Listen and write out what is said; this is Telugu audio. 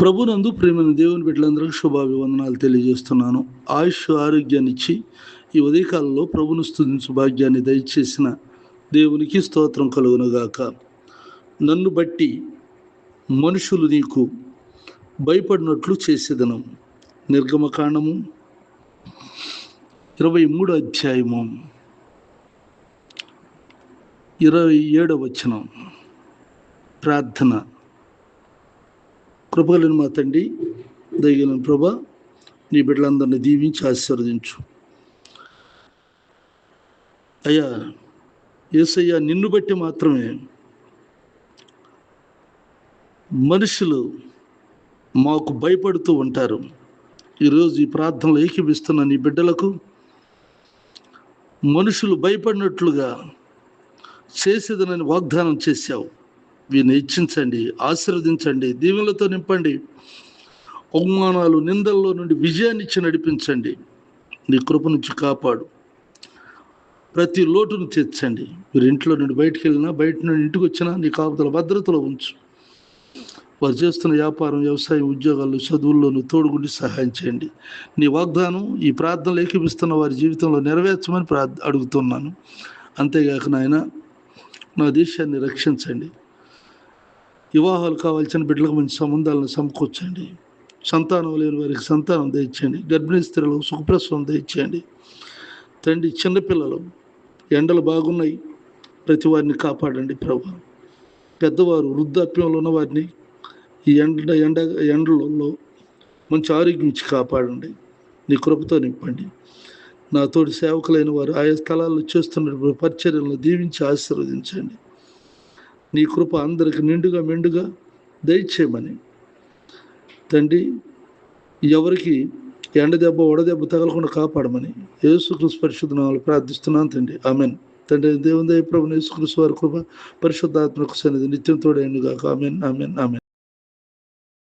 ప్రభునందు ప్రేమైన దేవుని బిడ్డలందరికీ శుభాభివందనాలు తెలియజేస్తున్నాను. ఆయుష్ ఆరోగ్యాన్ని ఇచ్చి ఈ ఉదయకాలంలో ప్రభును స్తుతించు భాగ్యాన్ని దయచేసిన దేవునికి స్తోత్రం కలుగునుగాక. నన్ను బట్టి మనుషులు నీకు భయపడినట్లు చేసేదనం. నిర్గమకాండము 23 అధ్యాయము 27 వచనం. ప్రార్థన. కృపగలిగిన మా తండ్రి, దయగలిగిన ప్రభా, నీ బిడ్డలందరినీ దీవించి ఆశీర్వదించు. అయ్యా యేసయ్య, నిన్ను బట్టి మాత్రమే మనుషులు మాకు భయపడుతూ ఉంటారు. ఈరోజు ఈ ప్రార్థనలో ఏకీపిస్తున్న నీ బిడ్డలకు మనుషులు భయపడినట్లుగా చేసేదనని వాగ్దానం చేశావు. వీరిని హెచ్చించండి, ఆశీర్వదించండి, దీవెనలతో నింపండి. అవమానాలు, నిందల్లో నుండి విజయాన్ని ఇచ్చి నడిపించండి. నీ కృప నుంచి కాపాడు. ప్రతి లోటును తీర్చండి. మీరు ఇంట్లో నుండి బయటికి వెళ్ళినా, బయట నుండి ఇంటికి వచ్చినా నీ కాపుదల భద్రతలో ఉంచు. వారు చేస్తున్న వ్యాపారం, వ్యవసాయం, ఉద్యోగాలు, చదువుల్లోనూ తోడుగుండి సహాయం చేయండి. నీ వాగ్దానం ఈ ప్రార్థనలు ఏకీపిస్తున్న వారి జీవితంలో నెరవేర్చమని అడుగుతున్నాను. అంతేగాక నాయన, నా దేశాన్ని రక్షించండి. వివాహాలు కావాల్సిన బిడ్డలకు మంచి సంబంధాలను సమకూర్చండి. సంతానం లేని వారికి సంతానం దయచేయండి. గర్భిణీ స్త్రీలకు సుఖప్రసవం దయచేయండి. తండ్రి, చిన్నపిల్లలు ఎండలు బాగున్నాయి, ప్రతి వారిని కాపాడండి ప్రభు. పెద్దవారు, వృద్ధాప్యంలో ఉన్న వారిని ఈ ఎండలలో మంచి ఆరోగ్యం ఇచ్చి కాపాడండి. నీ కృపతో నింపండి. నా తోటి సేవకులైన వారు ఆయా స్థలాల్లో చేస్తున్న పరిచర్యలను దీవించి ఆశీర్వదించండి. నీ కృప అందరికి నిండుగా మెండుగా దయచేయమని తండ్రి, ఎవరికి ఎండదెబ్బ వడదెబ్బ తగలకుండా కాపాడమని యేసుక్రీస్తు పరిశుద్ధ నామములో ప్రార్థిస్తున్నాను తండ్రి. ఆమెన్. తండ్రి దేవుని దయ ప్రభువు యేసుక్రీస్తు వారి కృప పరిశుద్ధాత్మకు సన్నిధి నిత్యం తోడైనగాక. Amen, amen, amen.